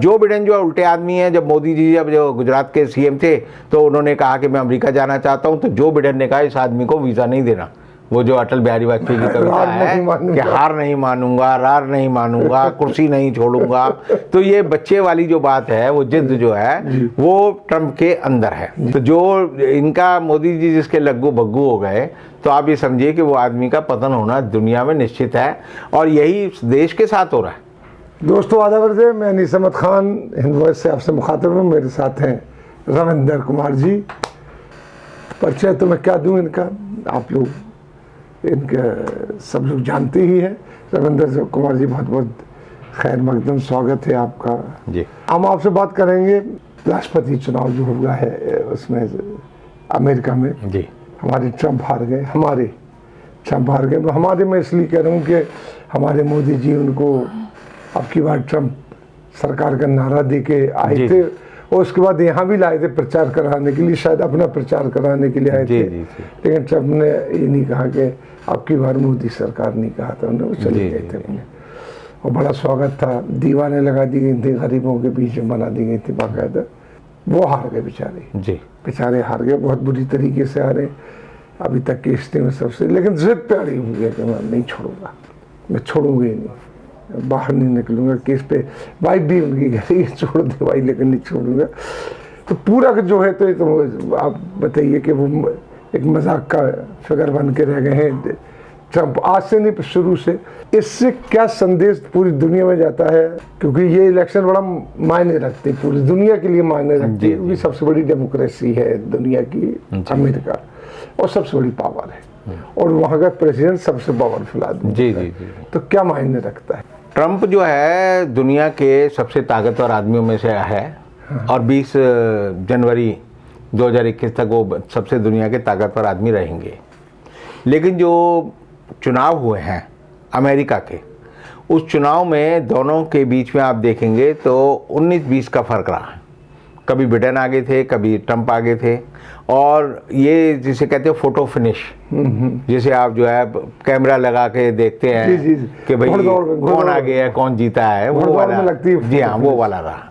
Joe Biden जो उल्टे आदमी है, जब मोदी जी जब जो गुजरात के सीएम थे तो उन्होंने कहा कि मैं अमेरिका जाना चाहता हूं, तो जो बिडेन ने कहा इस आदमी को वीज़ा नहीं देना। वो जो अटल बिहारी वाजपेयी की कविता है कि हार नहीं मानूंगा, रार नहीं मानूंगा, कुर्सी नहीं छोड़ूंगा, तो ये बच्चे वाली जो बात है, वो जिद जो है वो ट्रंप के अंदर है। तो जो इनका मोदी जी जिसके लग्गू बग्गू हो गए, तो आप ये समझिए कि वो आदमी का पतन होना दुनिया में निश्चित है, और यही देश के साथ हो रहा है। दोस्तों आदाब अर्ज़ है, मैं अनीस अहमद खान हिंद वॉइस से आपसे मुखातिब हूँ। मेरे साथ हैं रविंदर कुमार जी। परिचय तो मैं क्या दूँ इनका, आप लोग इनका सब लोग जानते ही हैं। रविंदर कुमार जी, बहुत बहुत खैर मकदम स्वागत है आपका जी। हम आपसे बात करेंगे राष्ट्रपति चुनाव जो हुआ है उसमें अमेरिका में जी हमारे ट्रंप हार गए। हमारे मैं इसलिए कह रहा हूँ कि हमारे मोदी जी उनको अब की बार ट्रंप सरकार का नारा दे के आए थे, और उसके बाद यहाँ भी लाए थे प्रचार कराने के लिए, शायद अपना प्रचार कराने के लिए आए थे। लेकिन ट्रंप ने ये नहीं कहा कि अब की बार मोदी सरकार नहीं कहा था, उन्हें वो चले गए थे अपने, और बड़ा स्वागत था। दीवारें लगा दी गई थी, गरीबों के बीच में बना दी गई थी बाकायदा। वो हार गए बेचारे हार गए, बहुत बुरी तरीके से हारे। अभी तक की स्थिति में सबसे, लेकिन जिद पे अड़ी हुई है कि मैं नहीं छोड़ूंगा, मैं छोड़ूंगा ही नहीं, बाहर नहीं निकलूंगा। केस पे वाइफ भी उनकी कह रही है छोड़ दे भाई, लेकिन नहीं छोड़ूंगा। तो पूरा जो है, तो आप बताइए कि वो एक मजाक का फिगर बन के रह गए हैं ट्रंप। आज से नहीं, शुरू से। इससे क्या संदेश पूरी दुनिया में जाता है, क्योंकि ये इलेक्शन बड़ा मायने रखते हैं, पूरी दुनिया के लिए मायने रखते हैं, क्योंकि सबसे बड़ी डेमोक्रेसी है दुनिया की अमेरिका, और सबसे बड़ी पावर है, और वहाँ का प्रेसिडेंट सबसे पावरफुल आदमी है। तो क्या मायने रखता है? ट्रंप जो है दुनिया के सबसे ताकतवर आदमियों में से है, और 20 जनवरी 2021 तक वो सबसे दुनिया के ताकतवर आदमी रहेंगे। लेकिन जो चुनाव हुए हैं अमेरिका के, उस चुनाव में दोनों के बीच में आप देखेंगे तो 19-20 का फर्क रहा है। कभी बिडेन आगे थे, कभी ट्रंप आगे थे, और ये जिसे कहते हैं फोटो फिनिश, जिसे आप जो है कैमरा लगा के देखते हैं कि भाई कौन आगे है, कौन जीता है, वो वाला लगती है। जी हाँ, वो वाला रहा।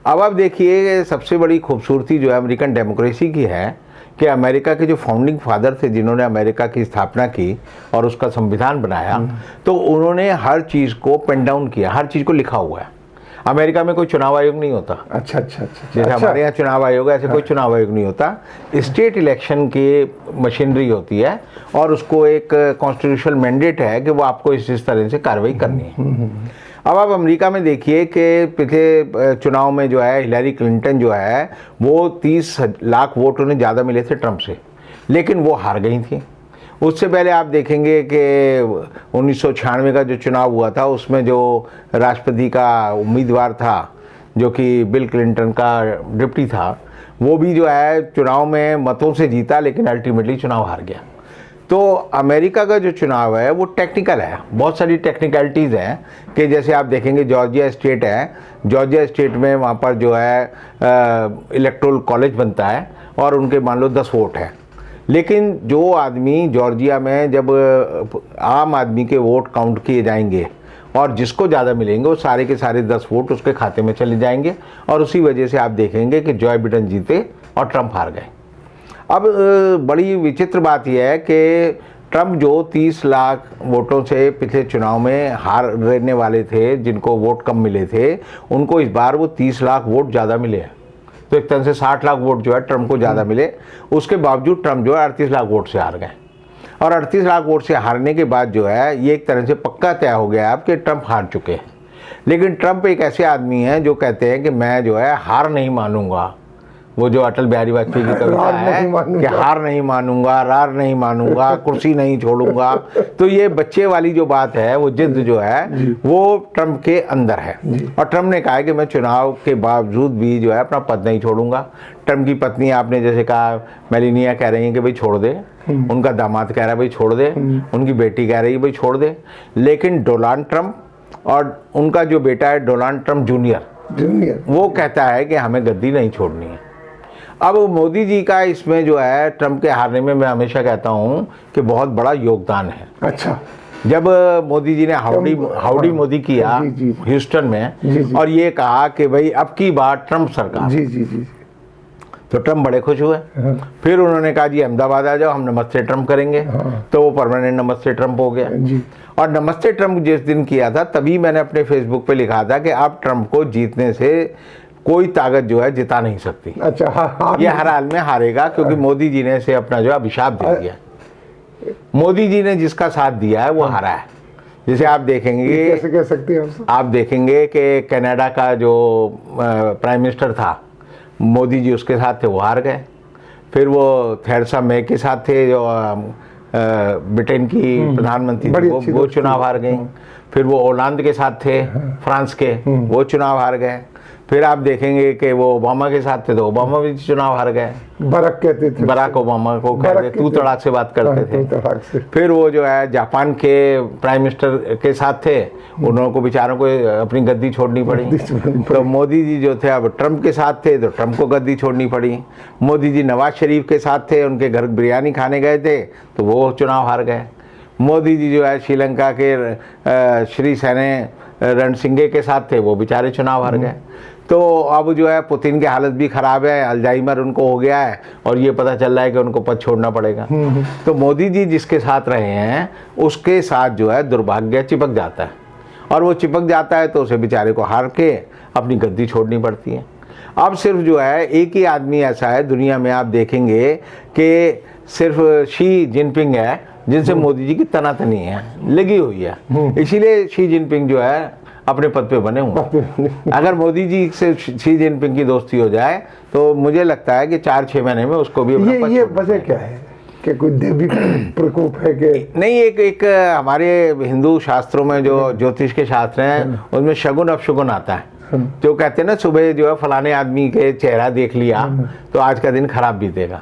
अब आप देखिए, सबसे बड़ी खूबसूरती जो है अमेरिकन डेमोक्रेसी की है कि अमेरिका के जो फाउंडिंग फादर थे, जिन्होंने अमेरिका की स्थापना की और उसका संविधान बनाया, तो उन्होंने हर चीज़ को पेन डाउन किया, हर चीज़ को लिखा हुआ है। अमेरिका में कोई चुनाव आयोग नहीं होता। अच्छा। जैसे हमारे यहाँ चुनाव आयोग है, ऐसे कोई चुनाव आयोग नहीं होता। स्टेट इलेक्शन की मशीनरी होती है, और उसको एक कॉन्स्टिट्यूशनल मैंडेट है कि वो आपको इस तरह से कार्रवाई करनी है। अब आप अमेरिका में देखिए कि पिछले चुनाव में जो है हिलरी क्लिंटन जो है वो 30 लाख वोट उन्हें ज़्यादा मिले थे ट्रंप से, लेकिन वो हार गई थी। उससे पहले आप देखेंगे कि 1996 का जो चुनाव हुआ था, उसमें जो राष्ट्रपति का उम्मीदवार था, जो कि बिल क्लिंटन का डिप्टी था, वो भी जो है चुनाव में मतों से जीता, लेकिन अल्टीमेटली चुनाव हार गया। तो अमेरिका का जो चुनाव है वो टेक्निकल है, बहुत सारी टेक्निकलिटीज़ हैं कि जैसे आप देखेंगे जॉर्जिया स्टेट है, जॉर्जिया स्टेट में वहाँ पर जो है इलेक्टोरल कॉलेज बनता है, और उनके मान लो 10 वोट हैं। लेकिन जो आदमी जॉर्जिया में, जब आम आदमी के वोट काउंट किए जाएंगे और जिसको ज़्यादा मिलेंगे, वो सारे के सारे 10 वोट उसके खाते में चले जाएंगे, और उसी वजह से आप देखेंगे कि जॉय बिडेन जीते और ट्रंप हार गए। अब बड़ी विचित्र बात यह है कि ट्रंप जो 30 लाख वोटों से पिछले चुनाव में हार रहने वाले थे, जिनको वोट कम मिले थे, उनको इस बार वो 30 लाख वोट ज़्यादा मिले हैं। तो एक तरह से 60 लाख वोट जो है ट्रंप को ज़्यादा मिले। उसके बावजूद ट्रंप जो है 38 लाख वोट से हार गए, और 38 लाख वोट से हारने के बाद जो है ये एक तरह से पक्का तय हो गया अब कि ट्रंप हार चुके हैं। लेकिन ट्रंप एक ऐसे आदमी हैं जो कहते हैं कि मैं जो है हार नहीं मानूंगा। वो जो अटल बिहारी वाजपेयी की कविता है कि हार नहीं मानूंगा, रार नहीं मानूंगा, कुर्सी नहीं छोड़ूंगा, तो ये बच्चे वाली जो बात है, वो जिद जो है वो ट्रंप के अंदर है। और ट्रंप ने कहा है कि मैं चुनाव के बावजूद भी जो है अपना पद नहीं छोड़ूंगा। ट्रंप की पत्नी, आपने जैसे कहा, मेलानिया कह रही है कि भाई छोड़ दे, उनका दामाद कह रहा है भाई छोड़ दे, उनकी बेटी कह रही है भाई छोड़ दे, लेकिन डोनाल्ड ट्रंप और उनका जो बेटा है डोनाल्ड ट्रंप जूनियर, वो कहता है कि हमें गद्दी नहीं छोड़नी है। अब मोदी जी का इसमें जो है ट्रंप के हारने में, मैं हमेशा कहता हूं कि बहुत बड़ा योगदान है। अच्छा, जब मोदी जी ने हाउडी मोदी किया जी, जी। ह्यूस्टन में, जी, जी। और ये कहा कि भाई अब की बार ट्रंप सरकार, जी जी जी। तो ट्रंप बड़े खुश हुए। हाँ। फिर उन्होंने कहा जी अहमदाबाद आ जाओ, हम नमस्ते ट्रंप करेंगे। हाँ। तो वो परमानेंट नमस्ते ट्रंप हो गया। जी। और नमस्ते ट्रंप जिस दिन किया था, तभी मैंने अपने फेसबुक पे लिखा था कि अब ट्रंप को जीतने से कोई ताकत जो है जिता नहीं सकती। अच्छा, हाँ हाँ। ये हर हाल में हारेगा, क्योंकि मोदी जी ने इसे अपना जो अभिशाप दे दिया। मोदी जी ने जिसका साथ दिया है वो हारा है। जैसे आप देखेंगे, कैसे कह सकते हैं आप देखेंगे कि कनाडा का जो प्राइम मिनिस्टर था, मोदी जी उसके साथ थे, वो हार गए। फिर वो थेरेसा मे के साथ थे, जो ब्रिटेन की प्रधानमंत्री थी, वो चुनाव हार गई। फिर वो ओलांद के साथ थे, फ्रांस के, वो चुनाव हार गए। फिर आप देखेंगे कि वो ओबामा के साथ थे, तो ओबामा भी चुनाव हार गए। बराक कहते थे, बराक ओबामा को कहते, तू तड़ाक से बात करते थे। तू तड़ाक से। फिर वो जो है जापान के प्राइम मिनिस्टर के साथ थे, उन्होंने को बेचारों को अपनी गद्दी छोड़नी पड़ी। तो मोदी जी जो थे अब ट्रंप के साथ थे, तो ट्रंप को गद्दी छोड़नी पड़ी। मोदी जी नवाज शरीफ के साथ थे, उनके घर बिरयानी खाने गए थे, तो वो चुनाव हार गए। मोदी जी जो है श्रीलंका के श्री सेने रणसिंगे के साथ थे, वो बेचारे चुनाव हार गए। तो अब जो है पुतिन की हालत भी ख़राब है, अल्जाइमर उनको हो गया है, और ये पता चल रहा है कि उनको पद छोड़ना पड़ेगा। तो मोदी जी जिसके साथ रहे हैं उसके साथ जो है दुर्भाग्य चिपक जाता है, और वो चिपक जाता है तो उसे बेचारे को हार के अपनी गद्दी छोड़नी पड़ती है। अब सिर्फ जो है एक ही आदमी ऐसा है दुनिया में, आप देखेंगे कि सिर्फ शी जिनपिंग है जिनसे मोदी जी की तनातनी है, लगी हुई है। इसीलिए शी जिनपिंग जो है अपने पद पे बने हुए। अगर मोदी जी से शी जिनपिंग की दोस्ती हो जाए तो मुझे लगता है कि 4-6 महीने में उसको भी अपना पद ये वजह क्या है कि कोई देवी प्रकोप है कि नहीं? एक हमारे हिंदू शास्त्रों में जो ज्योतिष के शास्त्र हैं उसमें शगुन अपशगुन आता है। जो कहते हैं ना, सुबह जो है फलाने आदमी के चेहरा देख लिया तो आज का दिन खराब बीतेगा।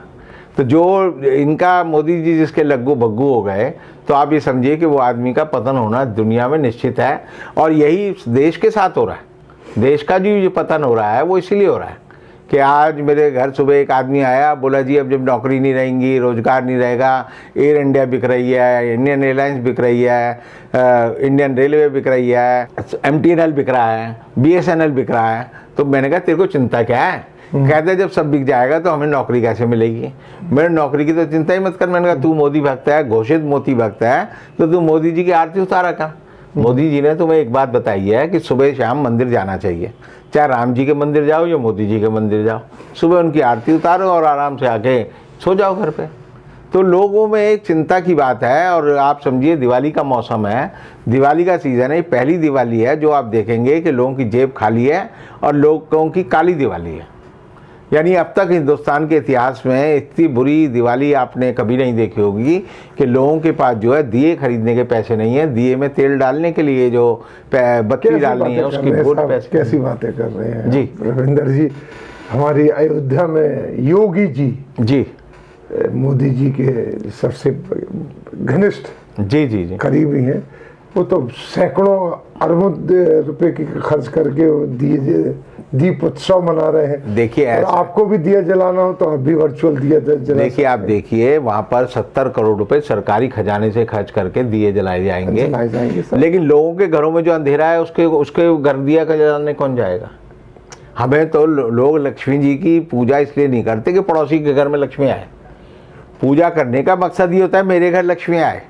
तो जो इनका मोदी जी जिसके लग्गू बग्गू हो गए, तो आप ये समझिए कि वो आदमी का पतन होना दुनिया में निश्चित है। और यही देश के साथ हो रहा है। देश का जो पतन हो रहा है वो इसीलिए हो रहा है कि आज मेरे घर सुबह एक आदमी आया, बोला जी अब जब नौकरी नहीं रहेंगी, रोजगार नहीं रहेगा, एयर इंडिया बिक रही है, इंडियन एयरलाइंस बिक रही है, इंडियन रेलवे बिक रही है, MTNL बिक रहा है, BSNL बिक रहा है। तो मैंने कहा तेरे को चिंता क्या है? कहते जब सब बिक जाएगा तो हमें नौकरी कैसे मिलेगी? मेरे नौकरी की तो चिंता ही मत कर। मैंने कहा तू मोदी भक्त है, घोषित मोदी भक्त है, तो तू मोदी जी की आरती उतारा कर। मोदी जी ने तुम्हें एक बात बताई है कि सुबह शाम मंदिर जाना चाहिए, चाहे राम जी के मंदिर जाओ या मोदी जी के मंदिर जाओ, सुबह उनकी आरती उतारो और आराम से आके सो जाओ घर पे। तो लोगों में एक चिंता की बात है। और आप समझिए दिवाली का मौसम है, दिवाली का सीज़न है, पहली दिवाली है जो आप देखेंगे कि लोगों की जेब खाली है और लोगों की काली दिवाली है। यानी अब तक हिंदुस्तान के इतिहास में इतनी बुरी दिवाली आपने कभी नहीं देखी होगी कि लोगों के पास जो है दिए खरीदने के पैसे नहीं है, दिए में तेल डालने के लिए जो बत्ती डालनी है उसकी बहुत पैसे। कैसी बातें कर रहे हैं जी रविंदर जी। हमारी अयोध्या में योगी जी मोदी जी के सबसे घनिष्ठ जी करीबी हैं। वो तो सैकड़ों अरबों रुपए की खर्च करके दीप उत्सव मना रहे हैं। देखिए आपको भी दिया जलाना हो तो आप भी वर्चुअल दिया जला। देखिए आप देखिए वहाँ पर 70 करोड़ रुपए सरकारी खजाने से खर्च करके दिए जलाए जाएंगे, लेकिन लोगों के घरों में जो अंधेरा है उसके घर दिया का जलाने कौन जाएगा? हमें तो लोग लक्ष्मी जी की पूजा इसलिए नहीं करते कि पड़ोसी के घर में लक्ष्मी आए। पूजा करने का मकसद ये होता है मेरे घर लक्ष्मी आए।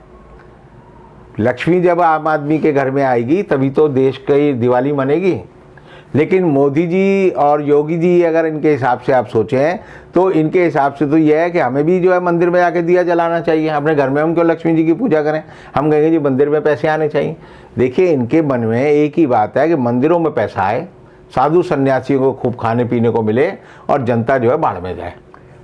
लक्ष्मी जब आम आदमी के घर में आएगी तभी तो देश की दिवाली मनेगी। लेकिन मोदी जी और योगी जी अगर इनके हिसाब से आप सोचें तो इनके हिसाब से तो यह है कि हमें भी जो है मंदिर में जाके दिया जलाना चाहिए। अपने घर में हम क्यों लक्ष्मी जी की पूजा करें? हम कहेंगे जी मंदिर में पैसे आने चाहिए। देखिए इनके मन में एक ही बात है कि मंदिरों में पैसा आए, साधु सन्यासियों को खूब खाने पीने को मिले और जनता जो है बाढ़ में जाए।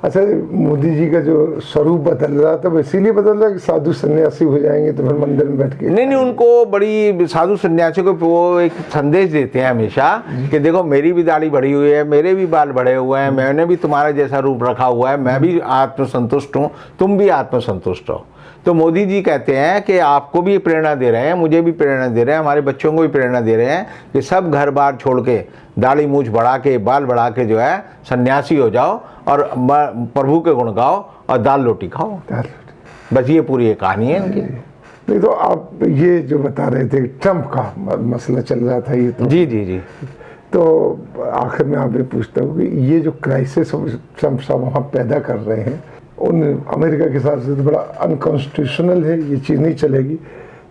अच्छा, मोदी जी का जो स्वरूप बदल रहा था वो इसीलिए बदल रहा है कि साधु सन्यासी हो जाएंगे तो फिर मंदिर में बैठ के? नहीं, उनको बड़ी साधु सन्यासियों को वो एक संदेश देते हैं हमेशा कि देखो मेरी भी दाढ़ी बढ़ी हुई है, मेरे भी बाल बढ़े हुए हैं, मैंने भी तुम्हारा जैसा रूप रखा हुआ है, मैं भी आत्मसंतुष्ट हूँ, तुम भी आत्मसंतुष्ट हो। तो मोदी जी कहते हैं कि आपको भी प्रेरणा दे रहे हैं, मुझे भी प्रेरणा दे रहे हैं, हमारे बच्चों को भी प्रेरणा दे रहे हैं कि सब घर बार छोड़ के दाढ़ी मूछ बढ़ा के बाल बढ़ा के जो है सन्यासी हो जाओ और प्रभु के गुण गाओ और दाल रोटी खाओ। बस ये पूरी एक कहानी है इनकी। नहीं तो आप ये जो बता रहे थे ट्रम्प का मसला चल रहा था, ये तो जी जी जी। तो आखिर में आपने पूछता हूँ कि ये जो क्राइसिस ट्रम्प साहब वहाँ पैदा कर रहे हैं, उन अमेरिका के हिसाब से तो बड़ा अनकॉन्स्टिट्यूशनल है, ये चीज़ नहीं चलेगी,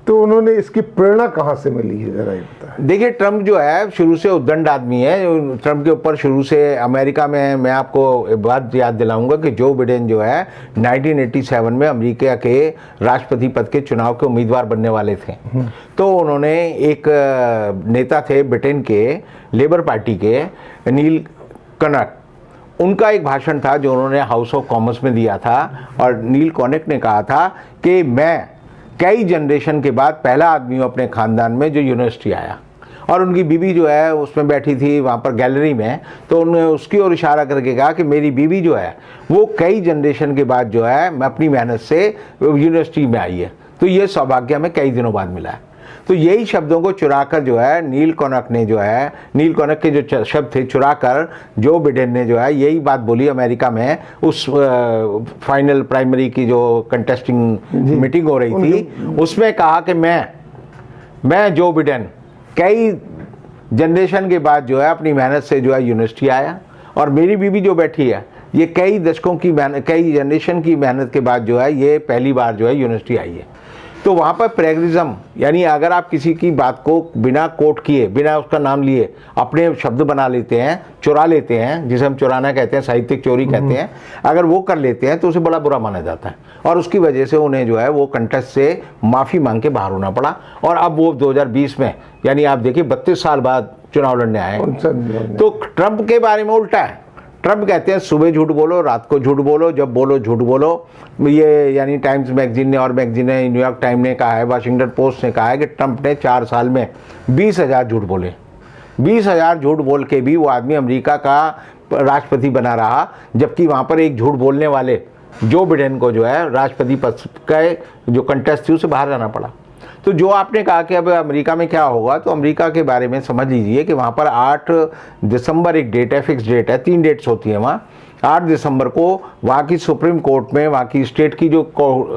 तो उन्होंने इसकी प्रेरणा कहाँ से मिली है, जरा ये बताएं। देखिए, ट्रम्प जो है शुरू से उद्दंड आदमी है। ट्रम्प के ऊपर शुरू से अमेरिका में, मैं आपको एक बात याद दिलाऊंगा कि जो बिडेन जो है 1987 में अमेरिका के राष्ट्रपति पद के चुनाव के उम्मीदवार बनने वाले थे। तो उन्होंने एक नेता थे ब्रिटेन के लेबर पार्टी के, नील कनक, उनका एक भाषण था जो उन्होंने हाउस ऑफ कॉमन्स में दिया था, और नील कॉनिक ने कहा था कि मैं कई जनरेशन के बाद पहला आदमी हूँ अपने ख़ानदान में जो यूनिवर्सिटी आया। और उनकी बीवी जो है उसमें बैठी थी वहाँ पर गैलरी में, तो उन्होंने उसकी ओर इशारा करके कहा कि मेरी बीवी जो है वो कई जनरेशन के बाद जो है मैं अपनी मेहनत से यूनिवर्सिटी में आई है, तो ये सौभाग्य हमें कई दिनों बाद मिला है। तो यही शब्दों को चुराकर जो है नील कॉनिक ने जो है, नील कॉनिक के जो शब्द थे चुराकर जो बिडेन ने जो है यही बात बोली अमेरिका में उस फाइनल प्राइमरी की जो कंटेस्टिंग मीटिंग हो रही थी, उसमें कहा कि मैं जो बिडेन कई जनरेशन के बाद जो है अपनी मेहनत से जो है यूनिवर्सिटी आया, और मेरी बीवी जो बैठी है ये कई दशकों की मेहनत, कई जनरेशन की मेहनत के बाद जो है ये पहली बार जो है यूनिवर्सिटी आई है। तो वहाँ पर प्लेगरिज्म, यानी अगर आप किसी की बात को बिना कोट किए, बिना उसका नाम लिए अपने शब्द बना लेते हैं, चुरा लेते हैं, जिसे हम चुराना कहते हैं, साहित्यिक चोरी कहते हैं, अगर वो कर लेते हैं तो उसे बड़ा बुरा माना जाता है। और उसकी वजह से उन्हें जो है वो कंटेस्ट से माफ़ी मांग के बाहर होना पड़ा, और अब वो 2020 में, यानी आप देखिए 32 साल बाद चुनाव लड़ने आए हैं। तो ट्रंप के बारे में उल्टा है। ट्रंप कहते हैं सुबह झूठ बोलो, रात को झूठ बोलो, जब बोलो झूठ बोलो। ये यानी टाइम्स मैगजीन ने, और मैगजीन ने, न्यूयॉर्क टाइम ने कहा है, वाशिंगटन पोस्ट ने कहा है कि ट्रंप ने 4 साल में 20,000 झूठ बोले। 20,000 झूठ बोल के भी वो आदमी अमेरिका का राष्ट्रपति बना रहा, जबकि वहाँ पर एक झूठ बोलने वाले जो बिडेन को जो है राष्ट्रपति पद का जो कंटेस्ट थी उसे बाहर जाना पड़ा। तो जो आपने कहा कि अब अमेरिका में क्या होगा, तो अमेरिका के बारे में समझ लीजिए कि वहाँ पर 8 दिसंबर एक डेट है, फिक्स डेट है, 3 डेट्स होती हैं वहाँ। 8 दिसंबर को वहाँ की सुप्रीम कोर्ट में, वहाँ की स्टेट की जो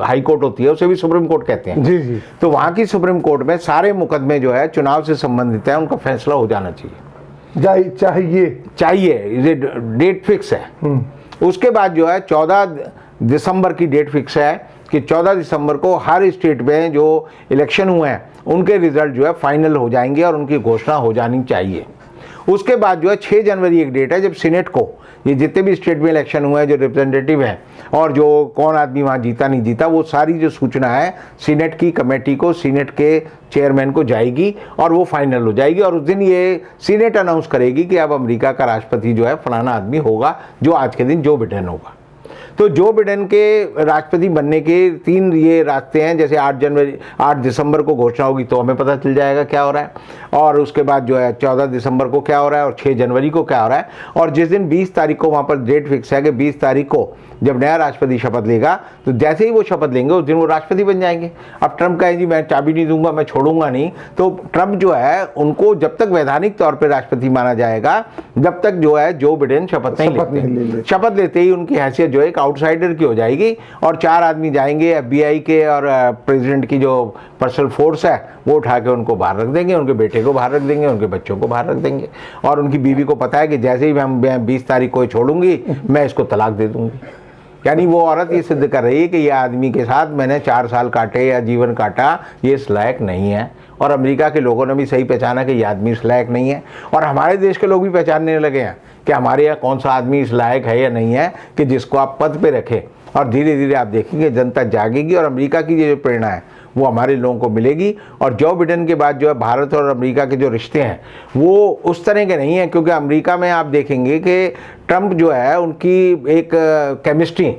हाई कोर्ट होती है उसे भी सुप्रीम कोर्ट कहते हैं। जी जी। तो वहाँ की सुप्रीम कोर्ट में सारे मुकदमे जो है चुनाव से संबंधित है, उनका फैसला हो जाना चाहिए। ये डेट फिक्स है। उसके बाद जो है 14 दिसंबर की डेट फिक्स है कि 14 दिसंबर को हर स्टेट में जो इलेक्शन हुए हैं उनके रिजल्ट जो है फाइनल हो जाएंगे और उनकी घोषणा हो जानी चाहिए। उसके बाद जो है 6 जनवरी एक डेट है जब सीनेट को, ये जितने भी स्टेट में इलेक्शन हुए हैं, जो रिप्रेजेंटेटिव हैं और जो कौन आदमी वहाँ जीता नहीं जीता, वो सारी जो सूचना है सीनेट की कमेटी को, सीनेट के चेयरमैन को जाएगी और वो फाइनल हो जाएगी। और उस दिन ये सीनेट अनाउंस करेगी कि अब अमेरिका का राष्ट्रपति जो है फलाना आदमी होगा, जो आज के दिन जो बिडेन होगा। तो जो बिडेन के राष्ट्रपति बनने के 3 ये रास्ते हैं। जैसे 8 दिसंबर को घोषणा होगी तो हमें पता चल जाएगा क्या हो रहा है, और उसके बाद जो है 14 दिसंबर को क्या हो रहा है, और 6 जनवरी को क्या हो रहा है। और जिस दिन 20 तारीख को वहाँ पर डेट फिक्स है कि 20 तारीख को जब नया राष्ट्रपति शपथ लेगा, तो जैसे ही वो शपथ लेंगे उस दिन वो राष्ट्रपति बन जाएंगे। अब ट्रंप कहे जी मैं चाबी नहीं दूंगा, मैं छोड़ूंगा नहीं, तो ट्रंप जो है उनको जब तक वैधानिक तौर पर राष्ट्रपति माना जाएगा, जब तक जो है जो बिडेन शपथ नहीं लेते। शपथ लेते ही उनकी हैसियत जो है एक आउटसाइडर की हो जाएगी, और 4 आदमी जाएंगे FBI के और प्रेसिडेंट की जो पर्सनल फोर्स है वो उठा के उनको बाहर रख देंगे, उनके बेटे को बाहर रख देंगे, उनके बच्चों को बाहर रख देंगे। और उनकी बीवी को पता है कि जैसे ही मैं 20 तारीख को छोड़ूंगी मैं इसको तलाक दे दूंगी। यानी वो औरत ये सिद्ध कर रही है कि ये आदमी के साथ मैंने 4 साल काटे या जीवन काटा, ये इस लायक नहीं है। और अमेरिका के लोगों ने भी सही पहचाना कि ये आदमी इस लायक नहीं है, और हमारे देश के लोग भी पहचानने लगे हैं कि हमारे यहाँ कौन सा आदमी इस लायक है या नहीं है कि जिसको आप पद पे रखें। और धीरे धीरे आप देखेंगे जनता जागेगी, और अमेरिका की जो प्रेरणा है वो हमारे लोगों को मिलेगी। और जो बिडेन के बाद जो है भारत और अमेरिका के जो रिश्ते हैं वो उस तरह के नहीं हैं, क्योंकि अमेरिका में आप देखेंगे कि ट्रंप जो है उनकी एक केमिस्ट्री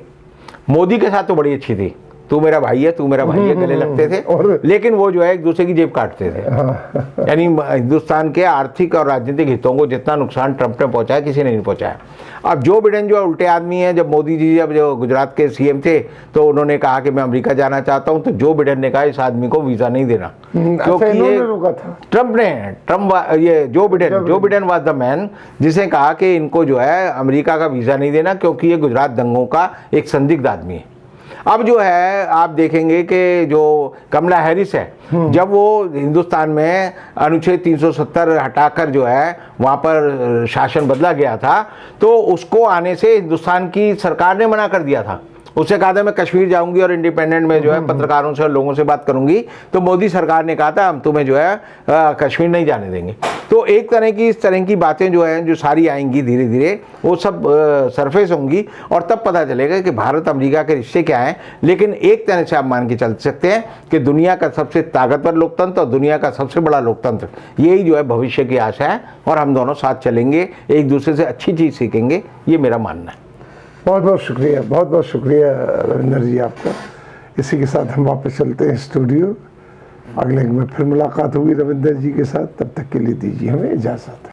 मोदी के साथ तो बड़ी अच्छी थी, तू मेरा भाई है, तू मेरा भाई है, गले लगते थे, लेकिन वो जो है एक दूसरे की जेब काटते थे। यानी हिंदुस्तान के आर्थिक और राजनीतिक हितों को जितना नुकसान ट्रंप ने पहुंचाया किसी ने नहीं पहुंचाया। अब जो बिडेन जो उल्टे आदमी है, जब मोदी जी जब जो गुजरात के CM थे तो उन्होंने कहा कि मैं अमेरिका जाना चाहता हूं, तो जो बिडेन ने कहा इस आदमी को वीजा नहीं देना, क्योंकि ये ट्रंप ने ये Joe Biden was the man जिसे कहा कि इनको जो है अमेरिका का वीजा नहीं देना, क्योंकि ये गुजरात दंगों का एक संदिग्ध आदमी है। अब जो है आप देखेंगे कि जो कमला हैरिस है, जब वो हिंदुस्तान में अनुच्छेद 370 हटाकर जो है वहाँ पर शासन बदला गया था, तो उसको आने से हिंदुस्तान की सरकार ने मना कर दिया था। उससे कहा था मैं कश्मीर जाऊंगी और इंडिपेंडेंट में जो है पत्रकारों से और लोगों से बात करूंगी, तो मोदी सरकार ने कहा था हम तुम्हें जो है कश्मीर नहीं जाने देंगे। तो एक तरह की इस तरह की बातें जो हैं जो सारी आएंगी धीरे धीरे, वो सब सरफेस होंगी और तब पता चलेगा कि भारत अमेरिका के रिश्ते क्या हैं। लेकिन एक तरह से आप मान के चल सकते हैं कि दुनिया का सबसे ताकतवर लोकतंत्र और दुनिया का सबसे बड़ा लोकतंत्र, यही जो है भविष्य की आशा है, और हम दोनों साथ चलेंगे, एक दूसरे से अच्छी चीज़ सीखेंगे, ये मेरा मानना है। बहुत बहुत शुक्रिया, बहुत बहुत शुक्रिया रविंदर जी आपका। इसी के साथ हम वापस चलते हैं स्टूडियो। अगले में फिर मुलाकात होगी रविंदर जी के साथ, तब तक के लिए दीजिए हमें इजाज़त।